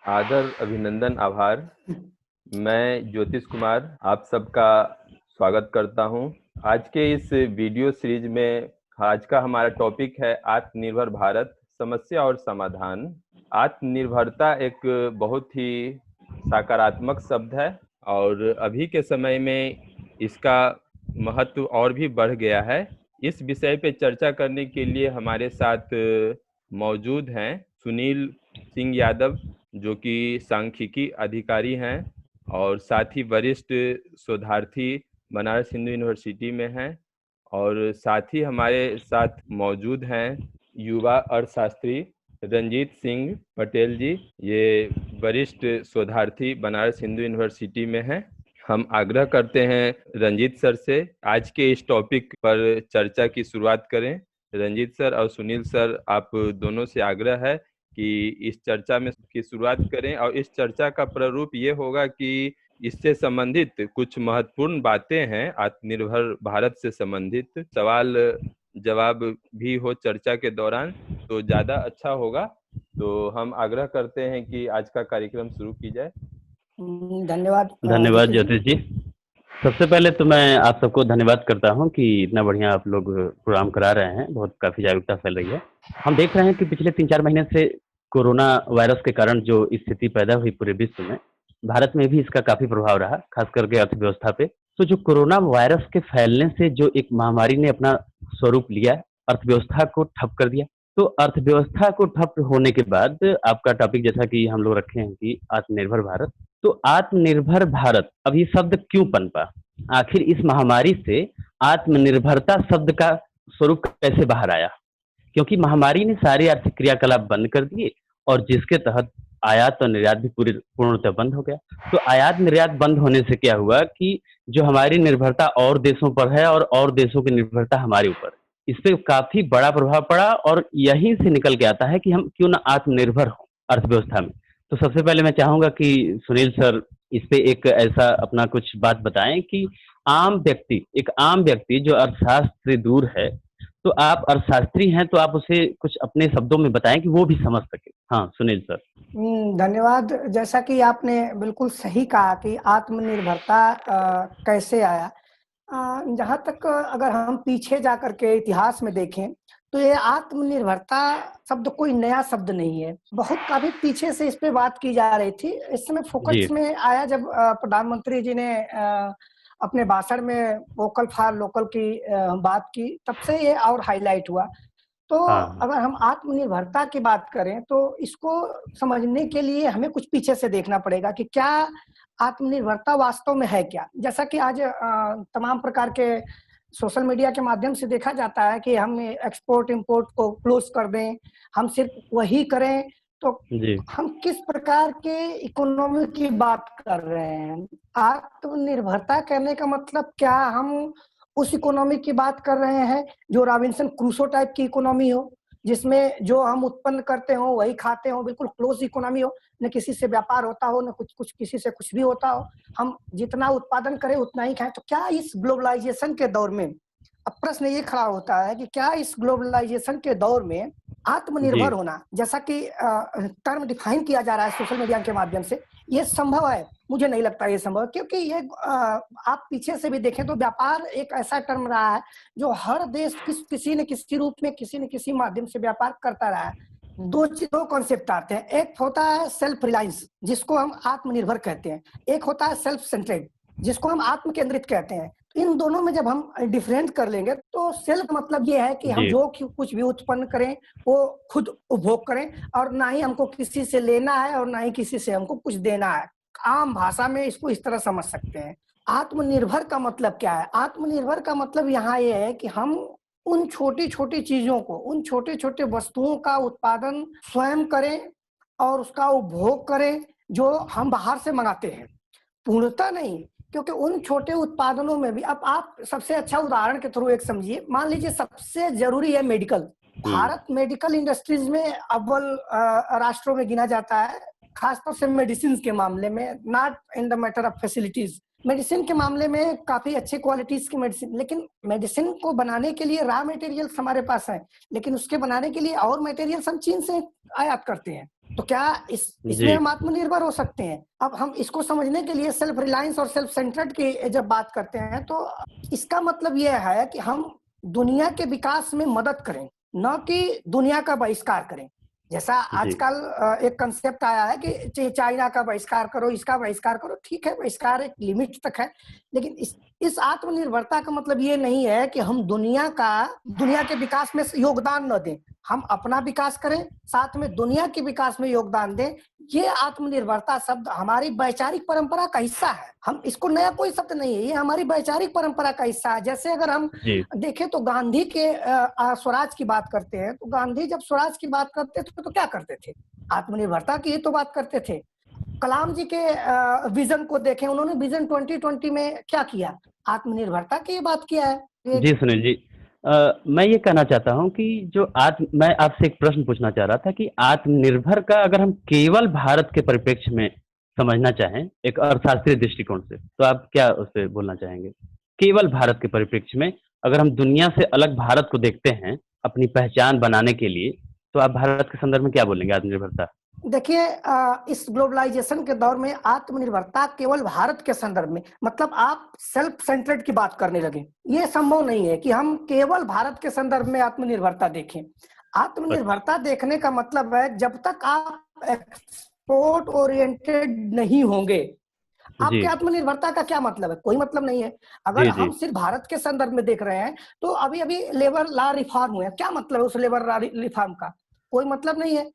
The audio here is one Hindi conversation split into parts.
आदर, अभिनंदन, आभार। मैं ज्योतिष कुमार आप सबका स्वागत करता हूं। आज के इस वीडियो सीरीज में आज का हमारा टॉपिक है आत्मनिर्भर भारत, समस्या और समाधान। आत्मनिर्भरता एक बहुत ही सकारात्मक शब्द है और अभी के समय में इसका महत्व और भी बढ़ गया है। इस विषय पे चर्चा करने के लिए हमारे साथ मौजूद हैं सुनील सिंह यादव, जो कि सांख्यिकी अधिकारी हैं और साथ ही वरिष्ठ शोधार्थी बनारस हिंदू यूनिवर्सिटी में हैं। और साथ ही हमारे साथ मौजूद हैं युवा अर्थशास्त्री रंजीत सिंह पटेल जी, ये वरिष्ठ शोधार्थी बनारस हिंदू यूनिवर्सिटी में हैं। हम आग्रह करते हैं रंजीत सर से आज के इस टॉपिक पर चर्चा की शुरुआत करें। रंजीत सर और सुनील सर, आप दोनों से आग्रह है कि इस चर्चा में की शुरुआत करें और इस चर्चा का प्रारूप ये होगा कि इससे संबंधित कुछ महत्वपूर्ण बातें हैं, आत्मनिर्भर भारत से संबंधित सवाल जवाब भी हो चर्चा के दौरान तो ज्यादा अच्छा होगा। तो हम आग्रह करते हैं कि आज का कार्यक्रम शुरू की जाए। धन्यवाद धन्यवाद ज्योतिष जी। सबसे पहले तो मैं आप सबको धन्यवाद करता हूं कि इतना बढ़िया आप लोग प्रोग्राम करा रहे हैं, बहुत काफ़ी जागरूकता फैल रही है। हम देख रहे हैं कि पिछले 3-4 महीने से कोरोना वायरस के कारण जो स्थिति पैदा हुई पूरे विश्व में, भारत में भी इसका काफ़ी प्रभाव रहा, खास करके अर्थव्यवस्था पे। तो जो कोरोना वायरस के फैलने से जो एक महामारी ने अपना स्वरूप लिया, अर्थव्यवस्था को ठप कर दिया। तो अर्थव्यवस्था को ठप होने के बाद आपका टॉपिक जैसा कि हम लोग रखे हैं कि आत्मनिर्भर भारत, तो आत्मनिर्भर भारत अब ये शब्द क्यों पनपा? आखिर इस महामारी से आत्मनिर्भरता शब्द का स्वरूप कैसे बाहर आया? क्योंकि महामारी ने सारे आर्थिक क्रियाकलाप बंद कर दिए और जिसके तहत आयात और निर्यात भी पूर्णतः बंद हो गया। तो आयात निर्यात बंद होने से क्या हुआ कि जो हमारी निर्भरता और देशों पर है और देशों की निर्भरता हमारे ऊपर, इस पे काफी बड़ा प्रभाव पड़ा और यहीं से निकल के आता है कि हम क्यों ना आत्मनिर्भर हो अर्थव्यवस्था में। तो सबसे पहले मैं चाहूंगा कि सुनील सर इस पे एक ऐसा अपना कुछ बात बताएं कि एक आम व्यक्ति जो अर्थशास्त्र से दूर है, तो आप अर्थशास्त्री हैं तो आप उसे कुछ अपने शब्दों में बताएं कि वो भी समझ सके। हाँ सुनील सर। धन्यवाद। जैसा कि आपने बिल्कुल सही कहा कि आत्मनिर्भरता कैसे आया। जहाँ तक अगर हम पीछे जाकर के इतिहास में देखें तो ये आत्मनिर्भरता शब्द कोई नया शब्द नहीं है, बहुत काफी पीछे से इस पे बात की जा रही थी। इस समय फोकस में आया जब प्रधानमंत्री जी ने अपने भाषण में वोकल फॉर लोकल की बात की, तब से ये और हाईलाइट हुआ। तो अगर हम आत्मनिर्भरता की बात करें तो इसको समझने के लिए हमें कुछ पीछे से देखना पड़ेगा कि क्या आत्मनिर्भरता वास्तव में है क्या। जैसा कि आज तमाम प्रकार के सोशल मीडिया के माध्यम से देखा जाता है कि हम एक्सपोर्ट इंपोर्ट को क्लोज कर दें, हम सिर्फ वही करें, तो हम किस प्रकार के इकोनॉमी की बात कर रहे हैं? आत्मनिर्भरता करने का मतलब क्या हम उस इकोनॉमी की बात कर रहे हैं जो रॉबिन्सन क्रूसो टाइप की इकोनॉमी हो, जिसमें जो हम उत्पन्न करते हो वही खाते हो, बिल्कुल क्लोज इकोनॉमी हो, न किसी से व्यापार होता हो, न कुछ किसी से कुछ भी होता हो, हम जितना उत्पादन करें उतना ही खाएं? तो क्या इस ग्लोबलाइजेशन के दौर में, अब प्रश्न ये खड़ा होता है कि क्या इस ग्लोबलाइजेशन के दौर में आत्मनिर्भर होना, जैसा कि टर्म डिफाइन किया जा रहा है सोशल मीडिया के माध्यम से, ये संभव है? मुझे नहीं लगता ये संभव है, क्योंकि ये आप पीछे से भी देखें तो व्यापार एक ऐसा टर्म रहा है जो हर देश किसी न किसी रूप में किसी न किसी माध्यम से व्यापार करता रहा है। दो कॉन्सेप्ट आते हैं, एक होता है सेल्फ रिलायंस जिसको हम आत्मनिर्भर कहते हैं, एक होता है सेल्फ सेंट्रेड जिसको हम आत्म केंद्रित कहते हैं। इन दोनों में जब हम डिफरेंट कर लेंगे तो सेल्फ मतलब ये है कि हम जो कुछ भी उत्पन्न करें वो खुद उपभोग करें और ना ही हमको किसी से लेना है और ना ही किसी से हमको कुछ देना है। आम भाषा में इसको इस तरह समझ सकते हैं। आत्मनिर्भर का मतलब क्या है? आत्मनिर्भर का मतलब यहाँ ये है कि हम उन छोटी छोटी चीजों को, उन छोटे छोटे वस्तुओं का उत्पादन स्वयं करें और उसका उपभोग करें जो हम बाहर से मंगाते हैं। पूर्णतः नहीं, क्योंकि उन छोटे उत्पादनों में भी, अब आप सबसे अच्छा उदाहरण के थ्रू एक समझिए, मान लीजिए सबसे जरूरी है मेडिकल। भारत मेडिकल इंडस्ट्रीज में अव्वल राष्ट्रों में गिना जाता है, खासतौर से मेडिसिन के मामले में, not in the matter of facilities. Medicine के मामले में काफी अच्छी क्वालिटीज की मेडिसिन, लेकिन मेडिसिन को बनाने के लिए रॉ मटेरियल्स हमारे पास है, लेकिन उसके बनाने के लिए और मटेरियल्स हम चीन से आयात करते हैं। तो क्या इसमें हम आत्मनिर्भर हो सकते हैं? अब हम इसको समझने के लिए सेल्फ रिलायंस और सेल्फ सेंटर्ड की जब बात करते हैं तो इसका मतलब यह है कि हम दुनिया के विकास में मदद करें, न कि दुनिया का बहिष्कार करें। जैसा आजकल एक कंसेप्ट आया है कि चाइना का बहिष्कार करो, इसका बहिष्कार करो। ठीक है, बहिष्कार एक लिमिट तक है, लेकिन इस आत्मनिर्भरता का मतलब ये नहीं है कि हम दुनिया के विकास में योगदान न दें। हम अपना विकास करें, साथ में दुनिया के विकास में योगदान दें। ये आत्मनिर्भरता शब्द हमारी वैचारिक परंपरा का हिस्सा है। हम इसको नया कोई शब्द नहीं है, ये हमारी वैचारिक परंपरा का हिस्सा है। जैसे अगर हम देखें तो गांधी के स्वराज की बात करते हैं, तो गांधी जब स्वराज की बात करते थे तो क्या करते थे? आत्मनिर्भरता की ही तो बात करते थे। कलाम जी के विजन को देखें, उन्होंने विजन 2020 में क्या किया? आत्मनिर्भरता की बात किया है। जी सुनील जी, मैं ये कहना चाहता हूँ कि मैं आपसे एक प्रश्न पूछना चाह रहा था कि आत्मनिर्भर का अगर हम केवल भारत के परिप्रेक्ष्य में समझना चाहें, एक अर्थशास्त्रीय दृष्टिकोण से, तो आप क्या उससे बोलना चाहेंगे? केवल भारत के परिप्रेक्ष्य में अगर हम दुनिया से अलग भारत को देखते हैं अपनी पहचान बनाने के लिए, तो आप भारत के संदर्भ में क्या बोलेंगे आत्मनिर्भरता? देखिए, इस ग्लोबलाइजेशन के दौर में आत्मनिर्भरता केवल भारत के संदर्भ में, मतलब आप सेल्फ सेंटर्ड की बात करने लगे। ये संभव नहीं है कि हम केवल भारत के संदर्भ में आत्मनिर्भरता देखें। आत्मनिर्भरता देखने का मतलब है जब तक आप एक्सपोर्ट ओरिएंटेड नहीं होंगे, आपके आत्मनिर्भरता का क्या मतलब है? कोई मतलब नहीं है। अगर हम सिर्फ भारत के संदर्भ में देख रहे हैं तो अभी लेबर लॉ रिफॉर्म हुआ, क्या मतलब है उस लेबर लॉ रिफॉर्म का? कोई मतलब नहीं है।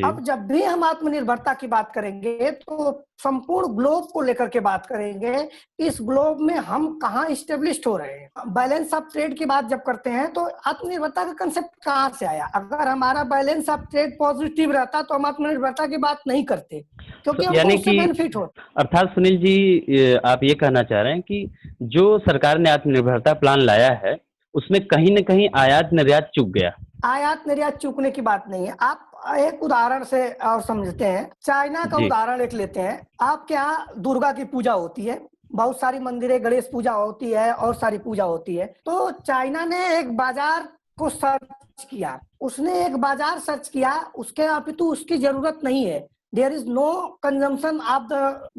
अब जब भी हम आत्मनिर्भरता की बात करेंगे तो संपूर्ण ग्लोब को लेकर के बात करेंगे। इस ग्लोब में हम कहाँ इस्टेब्लिश्ड हो रहे हैं। बैलेंस ऑफ ट्रेड की बात जब करते हैं तो आत्मनिर्भरता का कंसेप्ट कहाँ से आया? अगर हमारा बैलेंस ऑफ ट्रेड पॉजिटिव रहता तो हम आत्मनिर्भरता की बात नहीं करते, क्योंकि हमको उससे बेनिफिट हो। अर्थात सुनील जी, आप ये कहना चाह रहे हैं कि जो सरकार ने आत्मनिर्भरता प्लान लाया है उसमें कहीं न कहीं आयात निर्यात चूक गया। आयात निर्यात चूकने की बात नहीं है। आप एक उदाहरण से और समझते हैं, चाइना का उदाहरण एक लेते हैं। आपके यहाँ दुर्गा की पूजा होती है, बहुत सारी मंदिरें, गणेश पूजा होती है और सारी पूजा होती है। तो चाइना ने एक बाजार को सर्च किया, उसने एक बाजार सर्च किया, उसके अपितु उसकी जरूरत नहीं है। There is no consumption of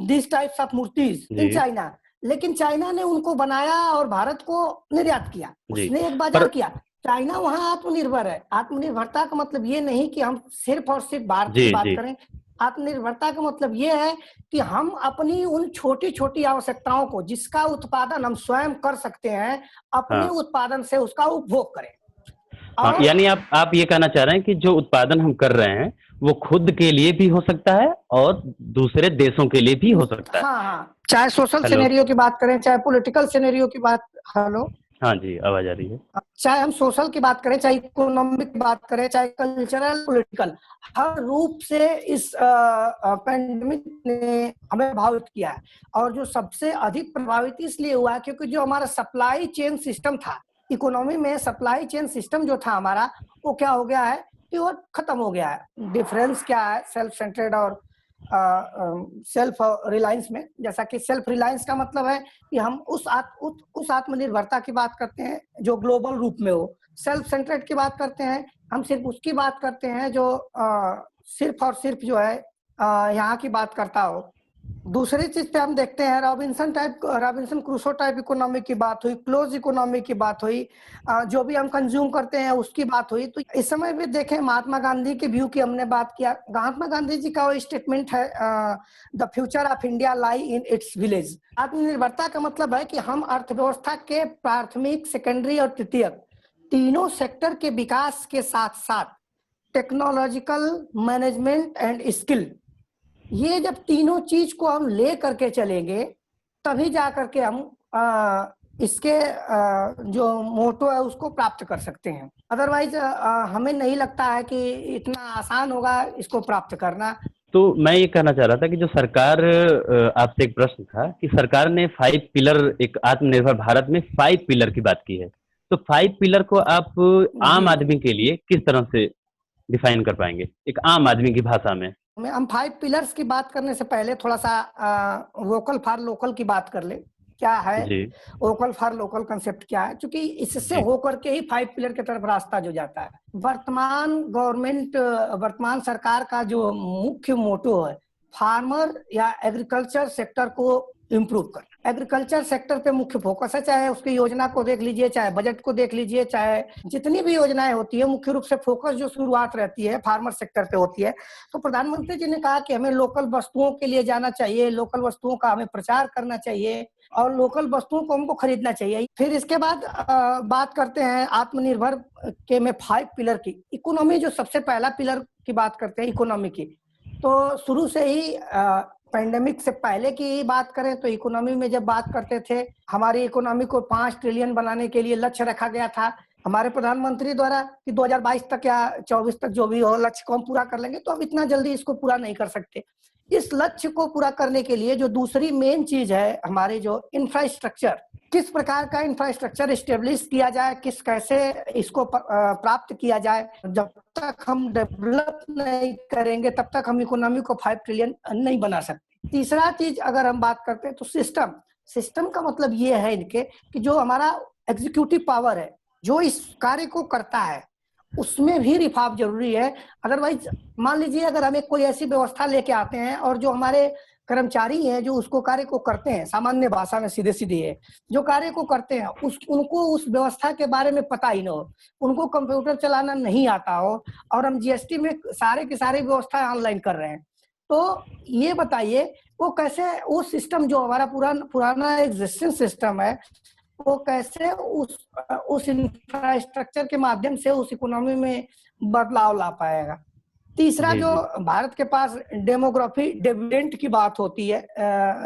this types of मूर्तिज इन चाइना, लेकिन चाइना ने उनको बनाया और भारत को निर्यात किया। उसने एक बाजार किया। चाइना वहां आत्मनिर्भर है। आत्मनिर्भरता का मतलब ये नहीं कि हम सिर्फ और सिर्फ भारत की बात करें। आत्मनिर्भरता का मतलब ये है कि हम अपनी उन छोटी छोटी आवश्यकताओं को, जिसका उत्पादन हम स्वयं कर सकते हैं, अपने उत्पादन से उसका उपभोग करें। यानी आप ये कहना चाह रहे हैं कि जो उत्पादन हम कर रहे हैं वो खुद के लिए भी हो सकता है और दूसरे देशों के लिए भी हो सकता है। हाँ, चाहे सोशल सिनेरियो की बात करें, चाहे पॉलिटिकल सिनेरियो की बात। हेलो, हाँ जी, आवाज आ रही है। चाहे हम सोशल की बात करें, चाहे इकोनॉमिक की बात करें, चाहे कल्चरल, पॉलिटिकल, हर रूप से इस पैंडेमिक ने हमें प्रभावित किया है। और जो सबसे अधिक प्रभावित इसलिए हुआ है क्योंकि जो हमारा सप्लाई चेन सिस्टम था, इकोनॉमी में सप्लाई चेन सिस्टम जो था हमारा, वो क्या हो गया है कि वो खत्म हो गया है। डिफरेंस क्या है सेल्फ सेंटर्ड और सेल्फ रिलायंस में? जैसा कि सेल्फ रिलायंस का मतलब है कि हम उस आत्मनिर्भरता की बात करते हैं जो ग्लोबल रूप में हो। सेल्फ सेंटर्ड की बात करते हैं, हम सिर्फ उसकी बात करते हैं जो सिर्फ और सिर्फ जो है यहाँ की बात करता हो। दूसरी चीज पे हम देखते हैं रॉबिन्सन क्रूसो टाइप इकोनॉमी की बात हुई, क्लोज इकोनॉमी की बात हुई, जो भी हम कंज्यूम करते हैं उसकी बात हुई। तो इस समय भी देखें, महात्मा गांधी के व्यू की हमने बात किया। महात्मा गांधी जी का वो स्टेटमेंट है, the future of India lie in its village. आत्मनिर्भरता का मतलब है कि हम अर्थव्यवस्था के प्राथमिक, सेकेंडरी और तृतीयक तीनों सेक्टर के विकास के साथ साथ टेक्नोलॉजिकल, मैनेजमेंट एंड स्किल, ये जब तीनों चीज को हम ले करके चलेंगे तभी जा करके हम इसके जो मोटो है उसको प्राप्त कर सकते हैं। अदरवाइज हमें नहीं लगता है कि इतना आसान होगा इसको प्राप्त करना। तो मैं ये कहना चाह रहा था कि जो सरकार, आपसे एक प्रश्न था कि सरकार ने 5 पिलर, एक आत्मनिर्भर भारत में 5 पिलर की बात की है, तो 5 पिलर को आप आम आदमी के लिए किस तरह से डिफाइन कर पाएंगे, एक आम आदमी की भाषा में? हम 5 पिलर्स की बात करने से पहले थोड़ा सा वोकल फॉर लोकल की बात कर ले। क्या है, जी वोकल फॉर लोकल कंसेप्ट क्या है, क्योंकि इससे जी होकर के ही 5 पिलर की तरफ रास्ता जो जाता है। वर्तमान सरकार का जो मुख्य मोटो है, फार्मर या एग्रीकल्चर सेक्टर को इम्प्रूव कर, एग्रीकल्चर सेक्टर पे मुख्य फोकस है। चाहे उसकी योजना को देख लीजिए, चाहे बजट को देख लीजिए, चाहे जितनी भी योजनाएं होती है, मुख्य रूप से फोकस जो शुरुआत रहती है फार्मर सेक्टर पे होती है। तो प्रधानमंत्री जी ने कहा कि हमें लोकल वस्तुओं के लिए जाना चाहिए, लोकल वस्तुओं का हमें प्रचार करना चाहिए और लोकल वस्तुओं को हमको खरीदना चाहिए। फिर इसके बाद बात करते हैं आत्मनिर्भर के में 5 पिलर की। इकोनॉमी जो सबसे पहला पिलर की बात करते हैं, इकोनॉमी की, तो शुरू से ही पैंडेमिक से पहले की बात करें तो इकोनॉमी में जब बात करते थे, हमारी इकोनॉमी को 5 ट्रिलियन बनाने के लिए लक्ष्य रखा गया था हमारे प्रधानमंत्री द्वारा कि 2022 तक या 24 तक जो भी हो लक्ष्य को हम पूरा कर लेंगे। तो अब इतना जल्दी इसको पूरा नहीं कर सकते। इस लक्ष्य को पूरा करने के लिए जो दूसरी मेन चीज है, हमारे जो इंफ्रास्ट्रक्चर, किस प्रकार का इंफ्रास्ट्रक्चर स्टेब्लिश किया जाए, किस कैसे इसको प्राप्त किया जाए। जब तक हम डेवलप नहीं करेंगे तब तक हम इकोनॉमी को 5 ट्रिलियन नहीं बना सकते। तीसरा चीज अगर हम बात करते हैं तो सिस्टम का मतलब ये है इनके कि जो हमारा एग्जीक्यूटिव पावर है, जो इस कार्य को करता है, उसमें भी रिफॉर्म जरूरी है। अदरवाइज मान लीजिए अगर हमें कोई ऐसी व्यवस्था लेके आते हैं और जो हमारे कर्मचारी हैं जो उसको कार्य को करते हैं, सामान्य भाषा में सीधे सीधे है, जो कार्य को करते हैं उनको उस व्यवस्था के बारे में पता ही ना हो, उनको कंप्यूटर चलाना नहीं आता हो और हम जीएसटी में सारे की सारी व्यवस्था ऑनलाइन कर रहे हैं, तो ये बताइए वो कैसे वो सिस्टम जो हमारा पुराना एग्जिस्टिंग सिस्टम है वो कैसे उस इंफ्रास्ट्रक्चर के माध्यम से उस इकोनॉमी में बदलाव ला पाएगा। तीसरा जो भारत के पास डेमोग्राफी डिविडेंड की बात होती है,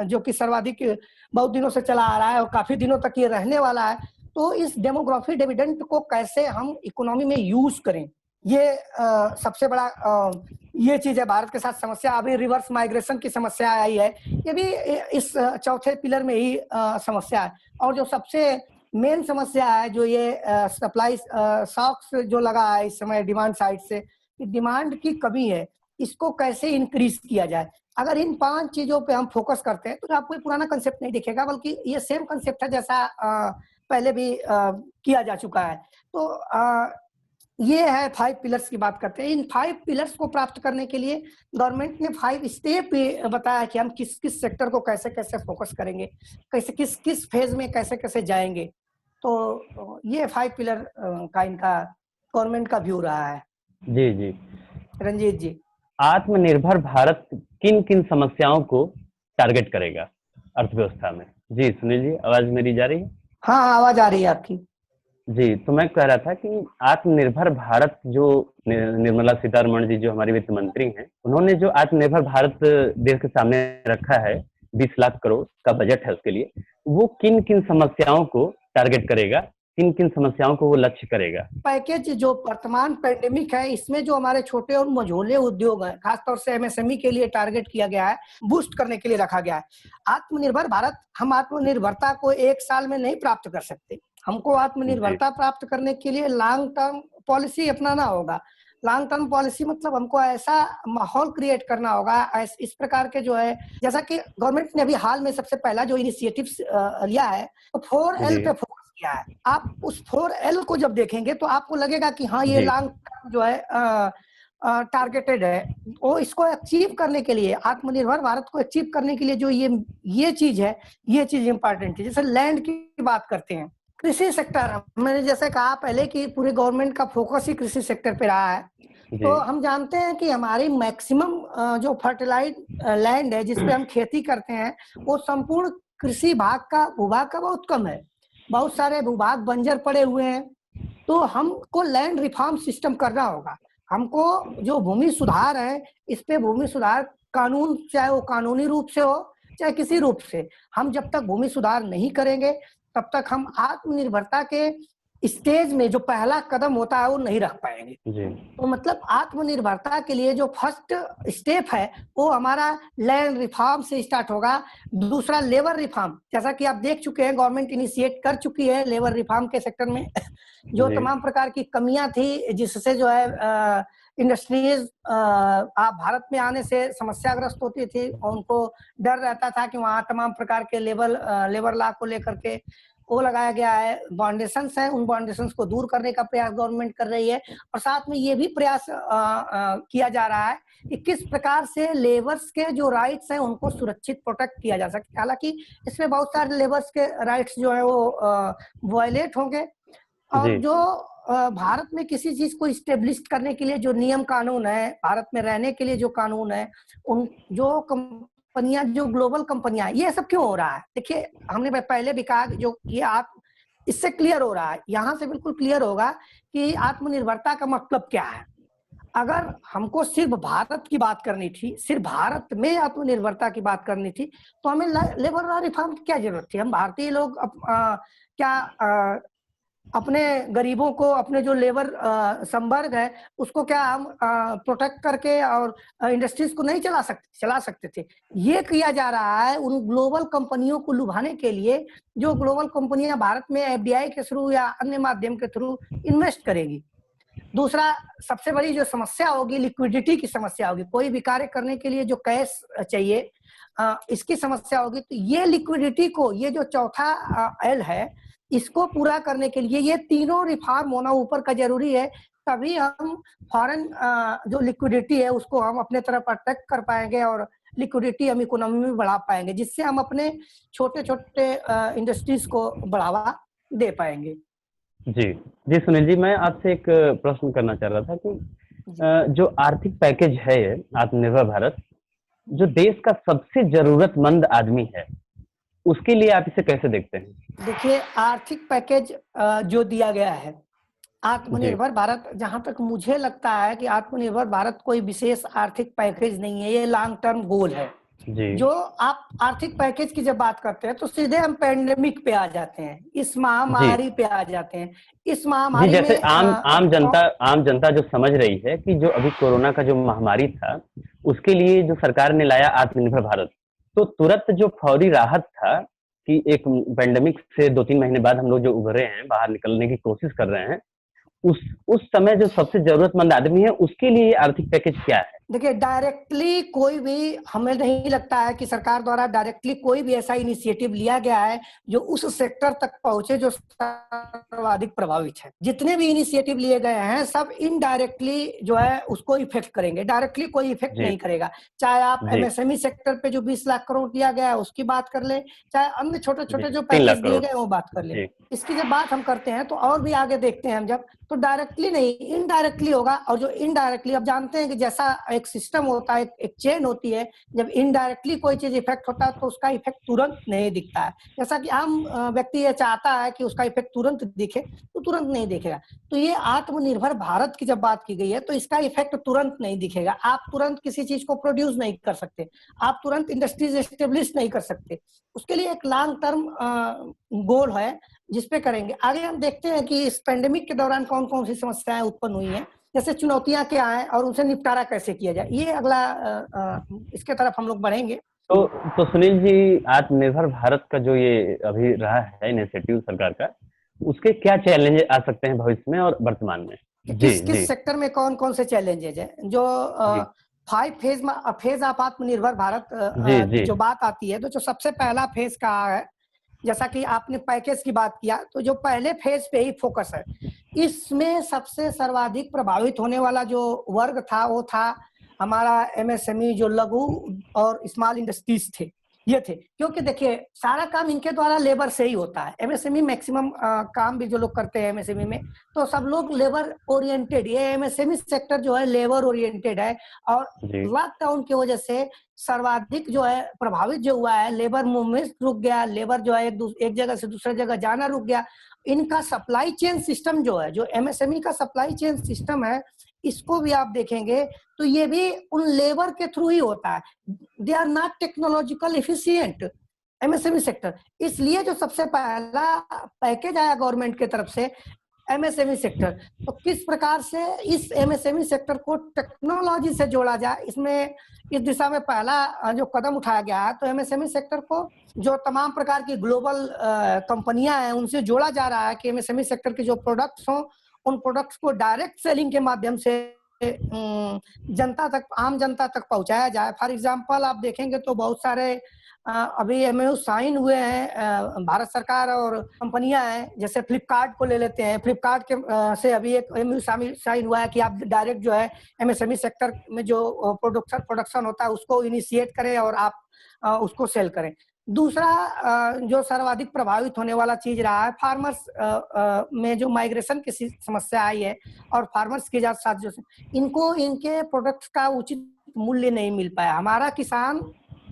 जो कि सर्वाधिक बहुत दिनों से चला आ रहा है और काफी दिनों तक ये रहने वाला है, तो इस डेमोग्राफी डिविडेंड को कैसे हम इकोनॉमी में यूज करें, ये सबसे बड़ा ये चीज है। भारत के साथ समस्या अभी रिवर्स माइग्रेशन की समस्या आई है, ये भी इस चौथे पिलर में ही समस्या है। और जो सबसे मेन समस्या है जो ये सप्लाई शॉक्स जो लगा है इस समय डिमांड साइड से, डिमांड की कमी है, इसको कैसे इंक्रीज किया जाए। अगर इन 5 चीजों पे हम फोकस करते हैं तो आपको कोई पुराना कंसेप्ट नहीं दिखेगा, बल्कि ये सेम कंसेप्ट है जैसा पहले भी किया जा चुका है। तो ये है 5 पिलर्स की बात करते हैं। इन 5 पिलर्स को प्राप्त करने के लिए गवर्नमेंट ने 5 स्टेप बताया कि हम किस किस सेक्टर को कैसे कैसे फोकस करेंगे, कैसे किस किस फेज में कैसे कैसे जाएंगे। तो ये 5 पिलर का इनका गवर्नमेंट का व्यू रहा है। जी जी रंजीत जी, आत्मनिर्भर भारत किन किन समस्याओं को टारगेट करेगा अर्थव्यवस्था में? जी सुनील जी, आवाज मेरी जा रही है? हाँ आवाज आ रही है आपकी। जी, तो मैं कह रहा था कि आत्मनिर्भर भारत जो निर्मला सीतारमण जी जो हमारी वित्त मंत्री हैं, उन्होंने जो आत्मनिर्भर भारत देश के सामने रखा है, 20 लाख करोड़ का बजट है उसके लिए, वो किन किन समस्याओं को टारगेट करेगा, किन किन समस्याओं को वो लक्ष्य करेगा? पैकेज जो वर्तमान पैंडेमिक है, इसमें जो हमारे छोटे और मझोले उद्योग हैं, खासतौर से एमएसएमई के लिए टारगेट किया गया है, बूस्ट करने के लिए रखा गया है। आत्मनिर्भर भारत, हम आत्मनिर्भरता को 1 साल में नहीं प्राप्त कर सकते। हमको आत्मनिर्भरता प्राप्त करने के लिए लॉन्ग टर्म पॉलिसी अपनाना होगा। लॉन्ग टर्म पॉलिसी मतलब हमको ऐसा माहौल क्रिएट करना होगा, इस प्रकार के जो है, जैसा कि गवर्नमेंट ने अभी हाल में सबसे पहला जो इनिशिएटिव लिया है तो 4L पे फोकस किया है। आप उस 4L को जब देखेंगे तो आपको लगेगा कि हाँ ये लॉन्ग टर्म जो है टारगेटेड है। वो इसको अचीव करने के लिए, आत्मनिर्भर भारत को अचीव करने के लिए जो ये चीज है, ये चीज इंपॉर्टेंट है। जैसे लैंड की बात करते हैं, कृषि सेक्टर, मैंने जैसे कहा पहले कि पूरे गवर्नमेंट का फोकस ही कृषि सेक्टर पे रहा है। तो हम जानते हैं कि हमारी मैक्सिमम जो फर्टिलाइज लैंड है जिसपे हम खेती करते हैं, वो संपूर्ण कृषि भूभाग का बहुत कम है। बहुत सारे भूभाग बंजर पड़े हुए हैं। तो हमको लैंड रिफॉर्म सिस्टम करना होगा। हमको जो भूमि सुधार है, इस पे भूमि सुधार कानून, चाहे वो कानूनी रूप से हो चाहे किसी रूप से, हम जब तक भूमि सुधार नहीं करेंगे तब तक हम आत्मनिर्भरता के स्टेज में जो पहला कदम होता है वो नहीं रख पाएंगे जी। तो मतलब आत्मनिर्भरता के लिए जो फर्स्ट स्टेप है वो हमारा लैंड रिफॉर्म से स्टार्ट होगा। दूसरा लेबर रिफॉर्म, जैसा कि आप देख चुके हैं गवर्नमेंट इनिशिएट कर चुकी है लेबर रिफॉर्म के सेक्टर में जो तमाम प्रकार की कमियां थी जिससे जो है इंडस्ट्रीज आप भारत में आने से समस्याग्रस्त होती थी और उनको डर रहता था कि वहाँ तमाम प्रकार के लेबर लॉ को लेकर के वो लगाया गया है, बाउंडेशंस है, उन बाउंडेशंस को दूर करने का प्रयास गवर्नमेंट कर रही है। और साथ में ये भी प्रयास किया जा रहा है कि किस प्रकार से लेबर्स के जो राइट्स हैं उनको सुरक्षित प्रोटेक्ट किया जा सके। हालांकि इसमें बहुत सारे लेबर्स के राइट्स जो है वो वायलेट होंगे, और जो भारत में किसी चीज को इस्टेब्लिश करने के लिए जो नियम कानून है, भारत में रहने के लिए जो कानून है, उन जो कंपनियां, जो ग्लोबल कंपनियां, ये सब क्यों हो रहा है? देखिए, हमने पहले भी कहा जो ये आप इससे क्लियर हो रहा है, यहाँ से बिल्कुल क्लियर होगा कि आत्मनिर्भरता का मतलब क्या है। अगर हमको सिर्फ भारत की बात करनी थी, सिर्फ भारत में आत्मनिर्भरता की बात करनी थी, तो हमें लेबर लॉ रिफॉर्म की क्या जरूरत थी? हम भारतीय लोग अपने गरीबों को, अपने जो लेबर संवर्ग है उसको क्या हम प्रोटेक्ट करके और इंडस्ट्रीज को नहीं चला सकते थे? ये किया जा रहा है उन ग्लोबल कंपनियों को लुभाने के लिए, जो ग्लोबल कंपनियां भारत में एफडीआई के थ्रू या अन्य माध्यम के थ्रू इन्वेस्ट करेगी। दूसरा, सबसे बड़ी जो समस्या होगी, लिक्विडिटी की समस्या होगी। कोई भी कार्य करने के लिए जो कैश चाहिए, इसकी समस्या होगी। तो ये लिक्विडिटी को, ये जो चौथा एल है, इसको पूरा करने के लिए ये तीनों रिफॉर्म होना ऊपर का जरूरी है। तभी हम फॉरेन जो लिक्विडिटी है उसको हम अपने तरफ अट्रैक्ट कर पाएंगे और लिक्विडिटी हम इकोनॉमी में बढ़ा पाएंगे, जिससे हम अपने छोटे छोटे इंडस्ट्रीज को बढ़ावा दे पाएंगे। जी जी सुनील जी, मैं आपसे एक प्रश्न करना चाह रहा था कि जो आर्थिक पैकेज है आत्मनिर्भर भारत, जो देश का सबसे जरूरतमंद आदमी है, उसके लिए आप इसे कैसे देखते हैं? देखिए, आर्थिक पैकेज जो दिया गया है आत्मनिर्भर भारत, जहां तक मुझे लगता है कि आत्मनिर्भर भारत कोई विशेष आर्थिक पैकेज नहीं है, ये लॉन्ग टर्म गोल है। जो आप आर्थिक पैकेज की जब बात करते हैं तो सीधे हम पेंडेमिक पे आ जाते हैं, इस महामारी पे आ जाते हैं। इस महामारी जैसे में आम जनता जो समझ रही है कि जो अभी कोरोना का जो महामारी था, उसके लिए जो सरकार ने लाया आत्मनिर्भर भारत, तो तुरंत जो फौरी राहत था कि एक पेंडेमिक से 2-3 महीने बाद हम लोग जो उभरे हैं, बाहर निकलने की कोशिश कर रहे हैं, उस समय जो सबसे जरूरतमंद आदमी है उसके लिए आर्थिक पैकेज क्या है? देखिए, डायरेक्टली कोई भी, हमें नहीं लगता है कि सरकार द्वारा डायरेक्टली कोई भी ऐसा इनिशिएटिव लिया गया है जो उस सेक्टर तक पहुंचे जो सर्वाधिक प्रभावित है। जितने भी इनिशिएटिव लिए गए हैं सब इनडायरेक्टली जो है उसको इफेक्ट करेंगे, डायरेक्टली कोई इफेक्ट नहीं करेगा। चाहे आप एमएसएमई सेक्टर पे जो 20 लाख करोड़ दिया गया है उसकी बात कर ले, चाहे अन्य छोटे छोटे जो पैकेज दिए गए वो बात कर ले। इसकी जब बात हम करते हैं तो और भी आगे देखते हैं हम, जब तो डायरेक्टली नहीं, इनडायरेक्टली होगा। और जो इनडायरेक्टली, आप जानते हैं कि जैसा एक सिस्टम होता है, एक चेन होती है, जब इनडायरेक्टली कोई चीज इफेक्ट होता है तो उसका इफेक्ट तुरंत नहीं दिखता है। जैसा कि आम व्यक्ति ये चाहता है कि उसका इफेक्ट तुरंत दिखे, तो तुरंत नहीं दिखेगा। तो ये आत्मनिर्भर भारत की जब बात की गई है तो इसका इफेक्ट तुरंत नहीं दिखेगा। आप तुरंत किसी चीज को प्रोड्यूस नहीं कर सकते, आप तुरंत इंडस्ट्रीज एस्टेब्लिश नहीं कर सकते। उसके लिए एक लॉन्ग टर्म गोल है जिसपे करेंगे। आगे हम देखते हैं कि इस पेंडेमिक के दौरान कौन कौन सी समस्याएं उत्पन्न हुई हैं, जैसे चुनौतियां क्या हैं और उनसे निपटारा कैसे किया जाए। ये अगला इसके तरफ हम लोग बढ़ेंगे। तो सुनील जी, आत्मनिर्भर भारत का जो ये अभी रहा है इनिशिएटिव सरकार का, उसके क्या चैलेंज आ सकते हैं भविष्य में और वर्तमान में? किस सेक्टर में कौन कौन से चैलेंजेज है? जो 5 फेज ऑफ आत्मनिर्भर भारत जो बात आती है, तो जो सबसे पहला फेज का है, जैसा कि आपने पैकेज की बात किया, तो जो पहले फेज पे ही फोकस है, इसमें सबसे सर्वाधिक प्रभावित होने वाला जो वर्ग था वो था हमारा एमएसएमई, जो लघु और स्मॉल इंडस्ट्रीज थे, ये थे। क्योंकि देखिए, सारा काम इनके द्वारा लेबर से ही होता है। एमएसएमई मैक्सिमम काम भी जो लोग करते हैं एमएसएमई में, तो सब लोग लेबर ओरिएंटेड, ये एमएसएमई सेक्टर जो है लेबर ओरिएंटेड है। और लॉकडाउन की वजह से सर्वाधिक जो है प्रभावित जो हुआ है, लेबर मूवमेंट रुक गया, लेबर जो है एक जगह से दूसरे जगह जाना रुक गया। इनका सप्लाई चेन सिस्टम जो है, जो एमएसएमई का सप्लाई चेन सिस्टम है, इसको भी आप देखेंगे तो ये भी उन लेबर के थ्रू ही होता है। They are not technological efficient MSME sector. इसलिए जो सबसे पहला पैकेज आया गवर्नमेंट की तरफ से एमएसएमई सेक्टर, तो किस प्रकार से इस एमएसएमई सेक्टर को टेक्नोलॉजी से जोड़ा जाए, इसमें इस दिशा में पहला जो कदम उठाया गया है। तो एमएसएमई सेक्टर को जो तमाम प्रकार की ग्लोबल कंपनियां हैं उनसे जोड़ा जा रहा है कि एमएसएमई सेक्टर के जो प्रोडक्ट्स हों, उन प्रोडक्ट्स को डायरेक्ट सेलिंग के माध्यम से जनता तक, आम जनता तक पहुंचाया जाए। फॉर एग्जांपल आप देखेंगे तो बहुत सारे अभी एमओयू साइन हुए हैं, भारत सरकार और कंपनियां हैं, जैसे फ्लिपकार्ट को ले लेते हैं। फ्लिपकार्ट के से अभी एक एमओयू साइन हुआ है कि आप डायरेक्ट जो है एमएसएमई सेक्टर में जो प्रोडक्शन होता है उसको इनिशिएट करें और आप उसको सेल करें। दूसरा जो सर्वाधिक प्रभावित होने वाला चीज रहा है, फार्मर्स में जो माइग्रेशन की समस्या आई है और फार्मर्स के साथ जो इनको इनके प्रोडक्ट्स का उचित मूल्य नहीं मिल पाया। हमारा किसान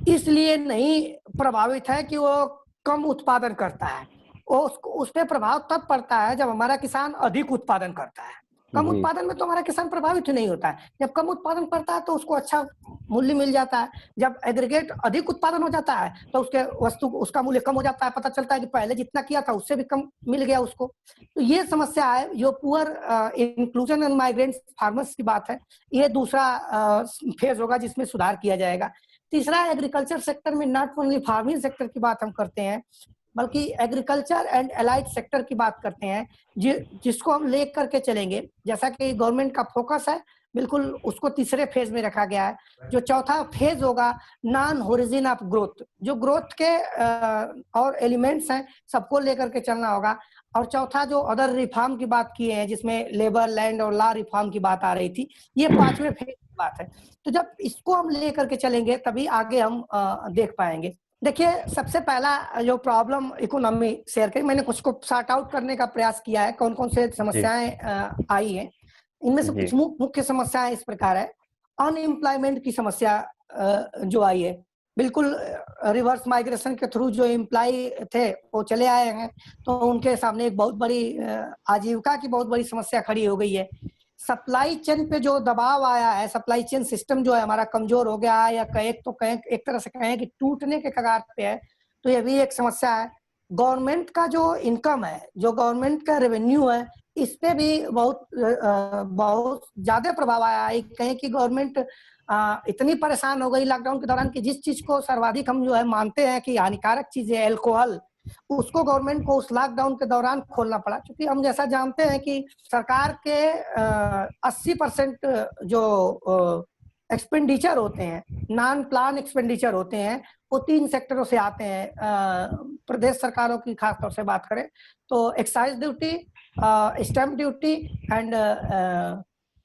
इसलिए नहीं प्रभावित है कि वो कम उत्पादन करता है, वो उस पर प्रभाव तब पड़ता है जब हमारा किसान अधिक उत्पादन करता है। कम उत्पादन में तो हमारा किसान प्रभावित नहीं होता है, जब कम उत्पादन करता है तो उसको अच्छा मूल्य मिल जाता है। जब एग्रीगेट अधिक उत्पादन हो जाता है तो उसके वस्तु उसका मूल्य कम हो जाता है, पता चलता है कि पहले जितना किया था उससे भी कम मिल गया उसको। तो ये समस्या है जो poor inclusion and migrant farmers की बात है। ये दूसरा फेज होगा जिसमें सुधार किया जाएगा। तीसरा, एग्रीकल्चर सेक्टर में नॉट ओनली फार्मिंग सेक्टर की बात हम करते हैं बल्कि एग्रीकल्चर एंड एलाइड सेक्टर की बात करते हैं, जिसको हम ले करके चलेंगे। जैसा कि गवर्नमेंट का फोकस है, बिल्कुल उसको तीसरे फेज में रखा गया है। जो चौथा फेज होगा, नॉन होरिजिन ऑफ ग्रोथ, जो ग्रोथ के और एलिमेंट्स हैं सबको लेकर के चलना होगा। और चौथा जो अदर रिफॉर्म की बात की है, जिसमें लेबर, लैंड और लॉ रिफॉर्म की बात आ रही थी, ये पांचवें फेज की बात है। तो जब इसको हम लेकर के चलेंगे तभी आगे हम देख पाएंगे। देखिए, सबसे पहला जो प्रॉब्लम इकोनॉमी शेयर करी, मैंने कुछ को सॉर्ट आउट करने का प्रयास किया है, कौन कौन से समस्याएं आई हैं। इनमें से कुछ मुख्य समस्याएं इस प्रकार है। अनएम्प्लॉयमेंट की समस्या जो आई है, बिल्कुल रिवर्स माइग्रेशन के थ्रू जो एम्प्लॉय थे वो चले आए हैं, तो उनके सामने एक बहुत बड़ी आजीविका की बहुत बड़ी समस्या खड़ी हो गई है। सप्लाई चेन पे जो दबाव आया है, सप्लाई चेन सिस्टम जो है हमारा कमजोर हो गया है, या एक तरह से कहें कि टूटने के कगार पे है, तो ये भी एक समस्या है। गवर्नमेंट का जो इनकम है, जो गवर्नमेंट का रेवेन्यू है, इस पे भी बहुत ज्यादा प्रभाव आया है। कहें कि गवर्नमेंट इतनी परेशान हो गई लॉकडाउन के दौरान कि जिस चीज को सर्वाधिक हम जो है मानते हैं कि हानिकारक चीज है, अल्कोहल, उसको गवर्नमेंट को उस लॉकडाउन के दौरान खोलना पड़ा। क्योंकि हम जैसा जानते हैं कि सरकार के 80% जो एक्सपेंडिचर होते हैं, नॉन प्लान एक्सपेंडिचर होते हैं, वो 3 सेक्टरों से आते हैं। प्रदेश सरकारों की खास तौर से बात करें तो excise duty, stamp duty and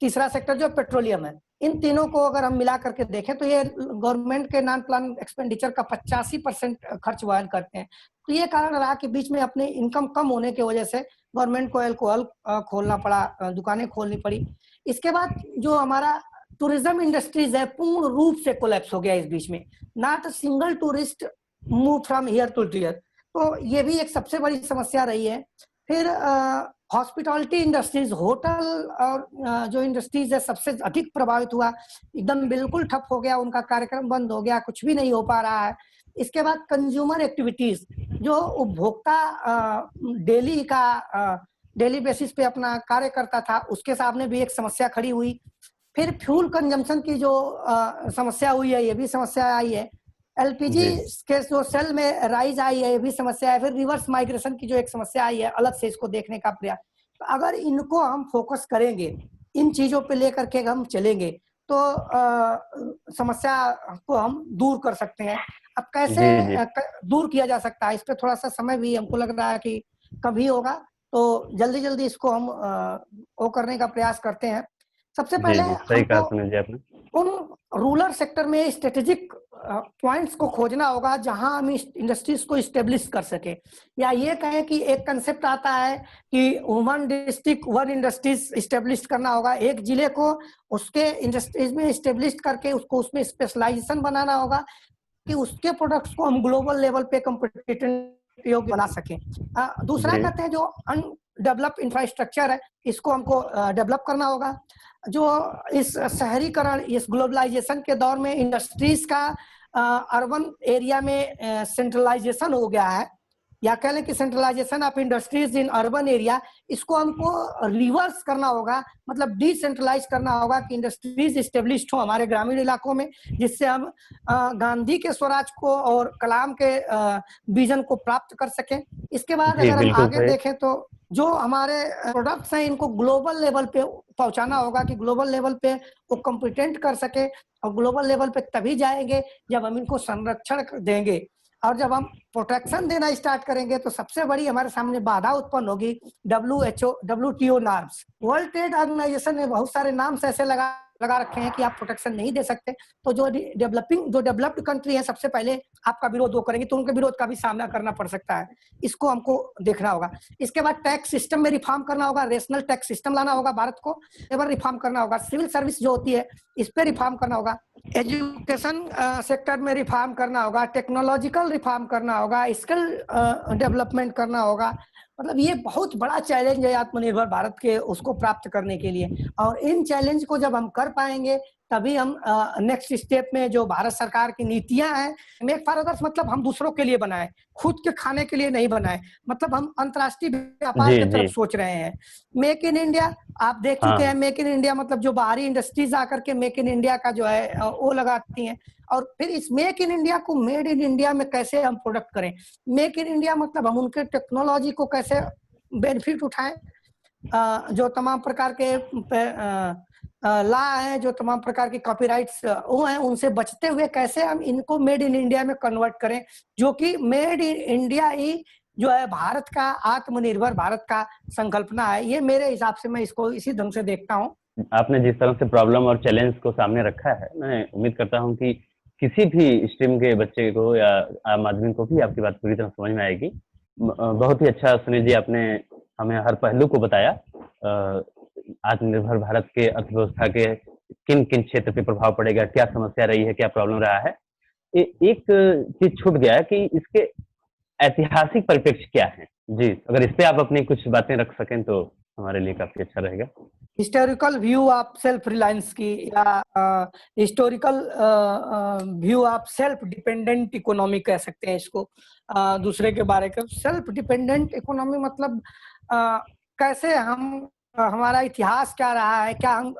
तीसरा सेक्टर जो पेट्रोलियम है। इन तीनों को अगर हम मिला करके देखें तो ये गवर्नमेंट के नॉन प्लान एक्सपेंडिचर का 85% खर्च वहन करते हैं। तो ये कारण रहा कि बीच में अपने इनकम कम होने की वजह से गवर्नमेंट को अल्कोहल खोलना पड़ा, दुकानें खोलनी पड़ी। इसके बाद जो हमारा टूरिज्म इंडस्ट्रीज है, पूर्ण रूप से कोलैप्स हो गया इस बीच में। Not a single tourist move from here to here, तो ये भी एक सबसे बड़ी समस्या रही है। फिर हॉस्पिटैलिटी इंडस्ट्रीज, होटल और जो इंडस्ट्रीज है सबसे अधिक प्रभावित हुआ, एकदम बिल्कुल ठप हो गया, उनका कार्यक्रम बंद हो गया, कुछ भी नहीं हो पा रहा है। इसके बाद कंज्यूमर एक्टिविटीज, जो उपभोक्ता डेली बेसिस पे अपना कार्य करता था, उसके सामने भी एक समस्या खड़ी हुई। फिर फ्यूल कंजम्पशन की जो समस्या हुई है, ये भी समस्या आई है। एलपीजी के जो सेल में राइज आई है, ये भी समस्या है। फिर रिवर्स माइग्रेशन की जो एक समस्या आई है, अलग से इसको देखने का प्रयास। तो अगर इनको हम फोकस करेंगे, इन चीजों पे लेकर के हम चलेंगे तो समस्या को हम दूर कर सकते हैं। अब कैसे दूर किया जा सकता है, इस पे थोड़ा सा समय भी हमको लग रहा है कि कभी होगा, तो जल्दी जल्दी इसको हम वो करने का प्रयास करते हैं। सबसे पहले हमको उन रूरल सेक्टर में स्ट्रेटेजिक पॉइंट्स को खोजना होगा जहां हम इंडस्ट्रीज को इस्टेब्लिश कर सके। या ये कहें कि एक कंसेप्ट आता है कि one district one industries establish करना होगा। एक जिले को उसके इंडस्ट्रीज में इस्टेब्लिश करके उसको उसमें स्पेशलाइजेशन बनाना होगा कि उसके प्रोडक्ट्स को हम ग्लोबल लेवल पे कॉम्पिटिटिव योग्य बना सकें। दूसरा कहते हैं जो अनडेवलप्ड इंफ्रास्ट्रक्चर है, इसको हमको डेवलप करना होगा। जो इस शहरीकरण, इस ग्लोबलाइजेशन के दौर में इंडस्ट्रीज का अर्बन एरिया में सेंट्रलाइजेशन हो गया है, या कह लें कि centralisation of industries in urban area, इसको हमको रिवर्स करना होगा, मतलब डिसेंट्रलाइज करना होगा कि इंडस्ट्रीज स्टेब्लिश्ड हो हमारे ग्रामीण इलाकों में, जिससे हम गांधी के स्वराज को और कलाम के विजन को प्राप्त कर सकें। इसके बाद जी अगर हम बिल्कुल आगे सही। देखें तो जो हमारे प्रोडक्ट्स हैं इनको ग्लोबल लेवल पे पहुंचाना होगा कि ग्लोबल लेवल पे वो कॉम्पिटेंट कर सके, और ग्लोबल लेवल पे तभी जाएंगे जब हम इनको संरक्षण देंगे। और जब हम प्रोटेक्शन देना स्टार्ट करेंगे तो सबसे बड़ी हमारे सामने बाधा उत्पन्न होगी WHO, WTO norms. World trade organisation ने बहुत सारे नाम्स ऐसे लगा रखे हैं कि आप प्रोटेक्शन नहीं दे सकते, तो जो डेवलप्ड कंट्री है सबसे पहले आपका विरोध वो करेंगे, तो उनके विरोध का भी सामना करना पड़ सकता है। इसको हमको देखना होगा। इसके बाद टैक्स सिस्टम में रिफॉर्म करना होगा, रेशनल टैक्स सिस्टम लाना होगा भारत को, लेबर रिफॉर्म करना होगा, सिविल सर्विस जो होती है इस पे रिफॉर्म करना होगा, एजुकेशन सेक्टर में रिफॉर्म करना होगा, टेक्नोलॉजिकल रिफॉर्म करना होगा, स्किल डेवलपमेंट करना होगा। मतलब ये बहुत बड़ा चैलेंज है आत्मनिर्भर भारत के उसको प्राप्त करने के लिए, और इन चैलेंज को जब हम कर पाएंगे तभी हम नेक्स्ट स्टेप में जो भारत सरकार की नीतियां हैं, मेक फॉर अदर्स मतलब हम दूसरों के लिए बनाए, खुद के खाने के लिए नहीं बनाए, मतलब हम अंतर्राष्ट्रीय व्यापार जी की तरफ जी सोच रहे हैं। मेक इन इंडिया आप देख चुके हैं, मेक इन इंडिया मतलब जो बाहरी इंडस्ट्रीज आकर के मेक इन इंडिया का जो है वो लगाती हैं, और फिर इस मेक इन इंडिया को मेड इन इंडिया में कैसे हम प्रोडक्ट करें। मेक इन इंडिया मतलब हम उनके टेक्नोलॉजी को कैसे बेनिफिट उठाएं, जो तमाम प्रकार के ला है, जो तमाम प्रकार के कॉपीराइट्स वो हैं, उनसे बचते हुए कैसे हम इनको मेड इन इंडिया में कन्वर्ट करें, जो कि मेड इन इंडिया ही जो है भारत का आत्मनिर्भर भारत का संकल्पना है। ये मेरे हिसाब से मैं इसको इसी ढंग से देखता हूँ। आपने जिस तरह से प्रॉब्लम और चैलेंज को सामने रखा है, मैं उम्मीद करता हूं कि किसी भी स्ट्रीम के बच्चे को या आम आदमी को भी आपकी बात पूरी तरह समझ में आएगी। बहुत ही अच्छा सुनील जी, आपने हमें हर पहलू को बताया। आत्मनिर्भर भारत के अर्थव्यवस्था के किन किन क्षेत्र पे प्रभाव पड़ेगा, क्या समस्या रही है, क्या प्रॉब्लम रहा है। एक चीज छूट गया है कि इसके ऐतिहासिक परिप्रेक्ष्य क्या है। जी, अगर इस पे आप अपनी कुछ बातें रख सकें तो हमारे लिए काफी अच्छा रहेगा। Historical view of self reliance की, या historical view of self dependent economy कह सकते हैं इसको, दूसरे के बारे का। सेल्फ डिपेंडेंट इकोनॉमी मतलब कैसे हम हमारा इतिहास क्या रहा है, क्या हम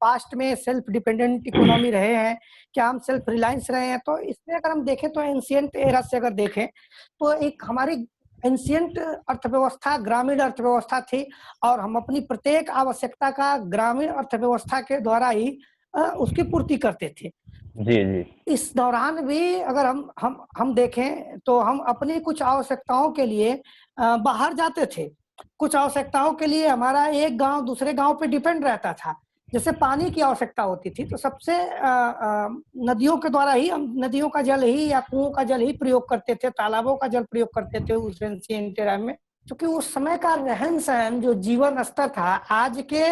पास्ट में सेल्फ डिपेंडेंट इकोनॉमी रहे हैं, क्या हम सेल्फ रिलायंस रहे हैं। तो इसमें अगर हम देखें तो एंशिएंट एरा से अगर देखें तो एक हमारी एंशिएंट अर्थव्यवस्था ग्रामीण अर्थव्यवस्था थी, और हम अपनी प्रत्येक आवश्यकता का ग्रामीण अर्थव्यवस्था के द्वारा ही उसकी पूर्ति करते थे। जी जी। इस दौरान भी अगर हम देखें तो हम अपनी कुछ आवश्यकताओं के लिए बाहर जाते थे। कुछ आवश्यकताओं के लिए हमारा एक गांव दूसरे गांव पे डिपेंड रहता था। जैसे पानी की आवश्यकता होती थी तो सबसे नदियों के द्वारा ही हम नदियों का जल ही या कुओं का जल ही प्रयोग करते थे, तालाबों का जल प्रयोग करते थे उस एंशिएंट एरा में। क्योंकि उस समय का रहन सहन जो जीवन स्तर था, आज के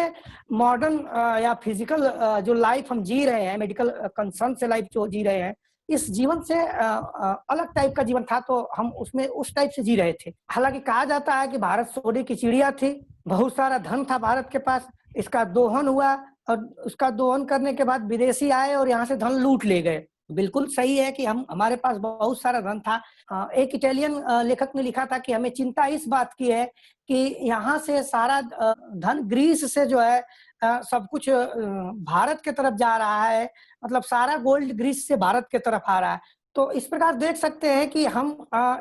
मॉडर्न या फिजिकल जो लाइफ हम जी रहे हैं, मेडिकल कंसर्न से लाइफ जो जी रहे हैं, इस जीवन से अलग टाइप का जीवन था, तो हम उसमें उस टाइप से जी रहे थे। हालांकि कहा जाता है कि भारत सोने की चिड़िया थी, बहुत सारा धन था भारत के पास, इसका दोहन हुआ और उसका दोहन करने के बाद विदेशी आए और यहाँ से धन लूट ले गए। बिल्कुल सही है कि हमारे पास बहुत सारा धन था। एक इटालियन लेखक ने लिखा था कि हमें चिंता इस बात की है कि यहाँ से सारा धन ग्रीस से जो है सब कुछ भारत के तरफ जा रहा है, मतलब सारा गोल्ड ग्रीस से भारत के तरफ आ रहा है। तो इस प्रकार देख सकते हैं कि हम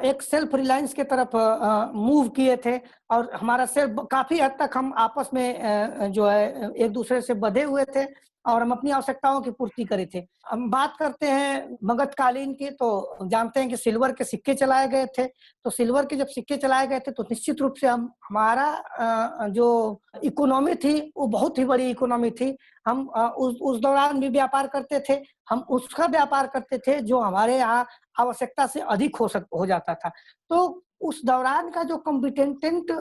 एक सेल्फ रिलायंस के तरफ मूव किए थे, और हमारा सेल्फ काफी हद तक हम आपस में जो है एक दूसरे से बंधे हुए थे और हम अपनी आवश्यकताओं की पूर्ति करे थे। हम बात करते हैं मगध कालीन की, तो जानते हैं कि सिल्वर के सिक्के चलाए गए थे। तो सिल्वर के जब सिक्के चलाए गए थे तो निश्चित रूप से हमारा जो इकोनॉमी थी वो बहुत ही बड़ी इकोनॉमी थी। हम उस दौरान भी व्यापार करते थे, हम उसका व्यापार करते थे जो हमारे यहाँ आवश्यकता से अधिक हो जाता था। तो उस दौरान का जो कॉम्पिटेंट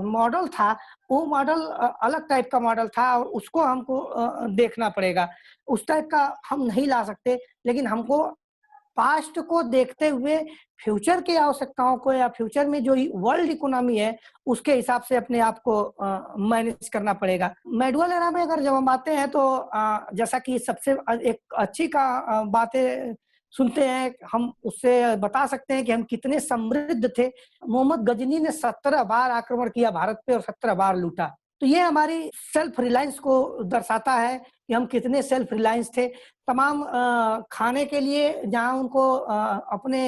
मॉडल था वो मॉडल अलग टाइप का मॉडल था, और उसको हमको देखना पड़ेगा। उस टाइप का हम नहीं ला सकते, लेकिन हमको पास्ट को देखते हुए फ्यूचर की आवश्यकताओं को या फ्यूचर में जो वर्ल्ड इकोनॉमी है उसके हिसाब से अपने आप को मैनेज करना पड़ेगा। मैनुअल एरा में अगर जब हम आते हैं तो जैसा कि सबसे एक अच्छी बात है सुनते हैं, हम उससे बता सकते हैं कि हम कितने समृद्ध थे। मोहम्मद गजनी ने 17 बार आक्रमण किया भारत पे और 17 बार लूटा। तो ये हमारी सेल्फ रिलायंस को दर्शाता है कि हम कितने सेल्फ रिलायंस थे। तमाम खाने के लिए जहाँ उनको अपने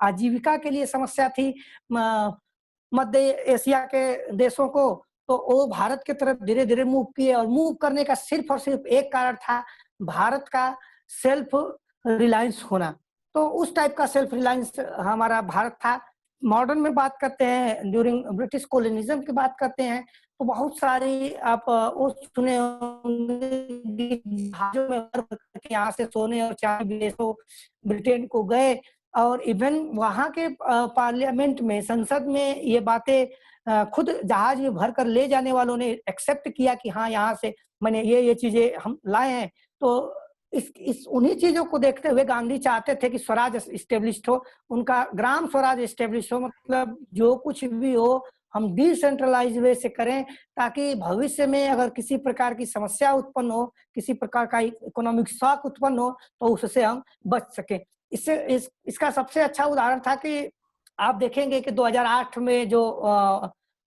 आजीविका के लिए समस्या थी मध्य एशिया के देशों को, तो वो भारत की तरफ धीरे धीरे मूव किए, और मूव करने का सिर्फ और सिर्फ एक कारण था, भारत का सेल्फ रिलायंस होना। तो उस टाइप का सेल्फ रिलायंस हमारा भारत था। मॉडर्न में बात करते हैं, ड्यूरिंग ब्रिटिश कोलोनिज्म की बात करते हैं, तो बहुत सारी आप वो सुने होंगे जहाजों में यहाँ से सोने और चांदी विदेशों ब्रिटेन को गए, और इवन वहां के पार्लियामेंट में, संसद में ये बातें खुद जहाज में भर कर ले जाने वालों ने एक्सेप्ट किया कि हाँ यहाँ से मैंने ये चीजें हम लाए हैं। तो इस उन्हीं चीजों को देखते हुए गांधी चाहते थे कि स्वराज इस्टेब्लिश हो, उनका ग्राम स्वराज इस्टेब्लिश हो, मतलब जो कुछ भी हो हम डिसेंट्रलाइज वे से करें, ताकि भविष्य में अगर किसी प्रकार की समस्या उत्पन्न हो, किसी प्रकार का इकोनॉमिक शॉक उत्पन्न हो, तो उससे हम बच सके। इसका सबसे अच्छा उदाहरण था कि आप देखेंगे कि 2008 में जो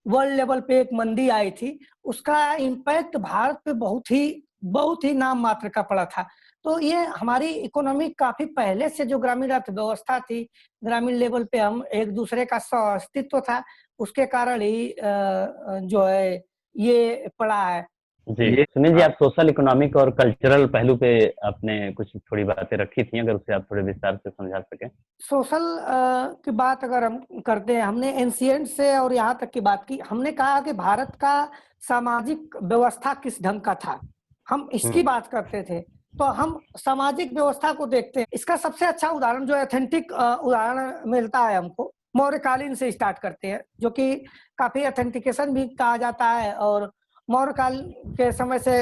वर्ल्ड लेवल पे एक मंदी आई थी, उसका इम्पैक्ट भारत पे बहुत ही नाम मात्र का पड़ा था। तो ये हमारी इकोनॉमी काफी पहले से जो ग्रामीण अर्थव्यवस्था थी, ग्रामीण लेवल पे हम एक दूसरे का अस्तित्व था, उसके कारण ही जो है ये पड़ा है। जी सुनील जी, आप सोशल इकोनॉमिक और कल्चरल पहलू पे आपने कुछ थोड़ी बातें रखी थी, अगर उसे आप थोड़े विस्तार से समझा सकें। सोशल की बात अगर हम करते हैं, हमने एंशिएंट से और यहाँ तक की बात की, हमने कहा कि भारत का सामाजिक व्यवस्था किस ढंग का था, हम इसकी बात करते थे। तो हम सामाजिक व्यवस्था को देखते हैं, इसका सबसे अच्छा उदाहरण जो ऑथेंटिक उदाहरण मिलता है हमको, मौर्यकालीन से स्टार्ट करते हैं, जो कि काफी ऑथेंटिकेशन भी कहा जाता है। और मौर्यकाल के समय से